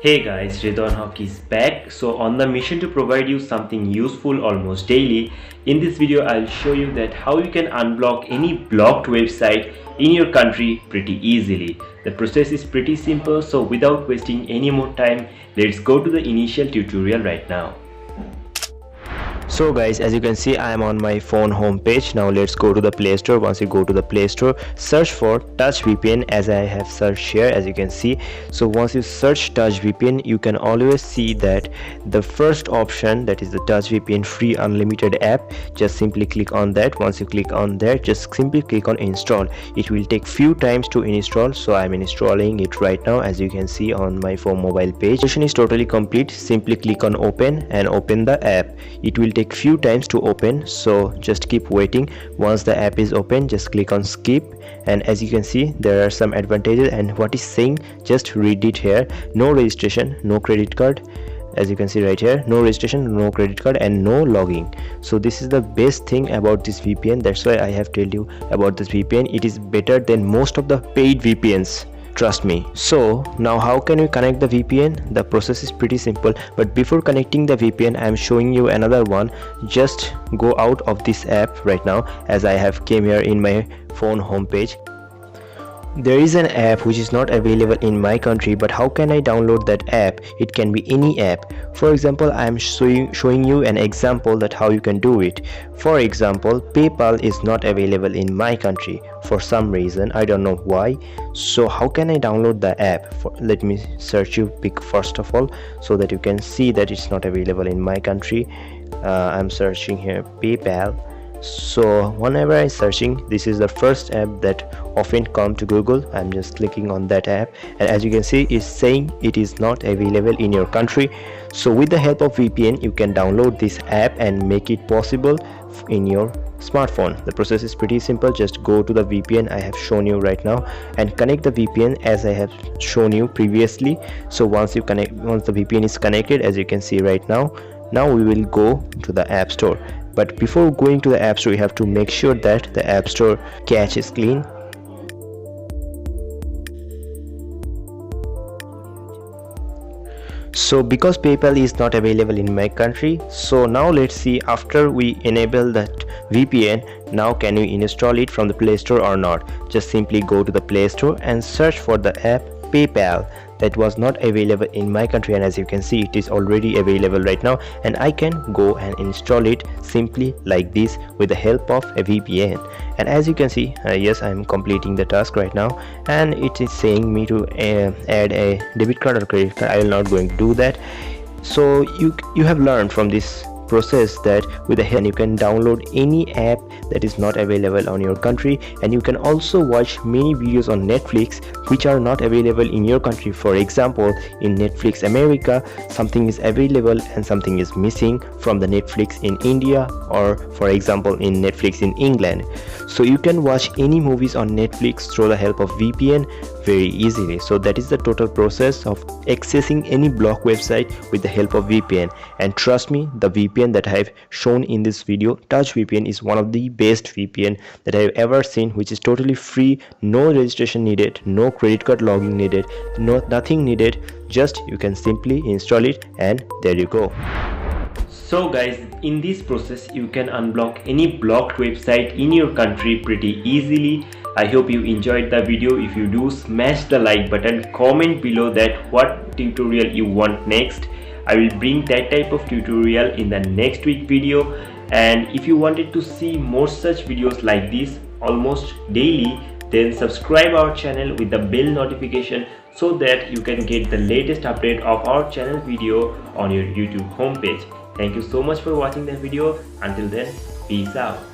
Hey guys, Redon Hawk is back. So on the mission to provide you something useful almost daily, in this video I'll show you that how you can unblock any blocked website in your country pretty easily. The process is pretty simple, so without wasting any more time, let's go to the initial tutorial right now. So guys, as you can see, I am on my phone home page. Now let's go to the Play Store. Once you go to the Play Store, search for Touch VPN as I have searched here, as you can see. So once you search Touch VPN, you can always see that the first option, that is the Touch VPN free unlimited app, just simply click on that. Once you click on that, just simply click on install. It will take few times to install, so I'm installing it right now, as you can see on my phone mobile page. Installation is totally complete. Simply click on open and open the app. It will take few times to open, so just keep waiting. Once the app is open, just click on skip, and as you can see, there are some advantages, and what is saying, just read it here. No registration, no credit card, as you can see right here, no registration, no credit card, and no logging. So this is the best thing about this VPN. That's why I have told you about this VPN. It is better than most of the paid VPNs, trust me. So now how can we connect the VPN? The process is pretty simple, but before connecting the VPN, I am showing you another one. Just go out of this app right now, as I have came here in my phone homepage. There is an app which is not available in my country, but how can I download that app? It can be any app. For example, I am showing you an example that how you can do it. For example, PayPal is not available in my country for some reason. I don't know why. So how can I download the app? Let me search you pick first of all, so that you can see that it's not available in my country. I'm searching here PayPal. So whenever I'm searching, this is the first app that often come to Google. I'm just clicking on that app, and as you can see, it's saying it is not available in your country. So with the help of VPN, you can download this app and make it possible in your smartphone. The process is pretty simple. Just go to the VPN I have shown you right now and connect the VPN as I have shown you previously. So once the VPN is connected, as you can see right now we will go to the App Store. But before going to the App Store, you have to make sure that the App Store cache is clean. So because PayPal is not available in my country, so now let's see, after we enable that VPN, now can we install it from the Play Store or not? Just simply go to the Play Store and search for the app PayPal. That was not available in my country, and as you can see, it is already available right now, and I can go and install it simply like this with the help of a VPN. And as you can see, yes, I'm completing the task right now, and it is saying me to add a debit card or credit card. I will not going to do that. So you have learned from this process that with the help you can download any app that is not available on your country, and you can also watch many videos on Netflix which are not available in your country. For example, in Netflix America, something is available and something is missing from the Netflix in India, or for example in Netflix in England. So you can watch any movies on Netflix through the help of VPN very easily. So that is the total process of accessing any block website with the help of VPN. And trust me, the VPN that I have shown in this video, Touch VPN, is one of the best VPN that I have ever seen, which is totally free, no registration needed, no credit card login needed, nothing needed. Just you can simply install it, and there you go. So guys, in this process you can unblock any blocked website in your country pretty easily. I hope you enjoyed the video. If you do, smash the like button, comment below that what tutorial you want next. I will bring that type of tutorial in the next week video. And if you wanted to see more such videos like this almost daily, then subscribe our channel with the bell notification, so that you can get the latest update of our channel video on your YouTube homepage. Thank you so much for watching the video. Until then, peace out.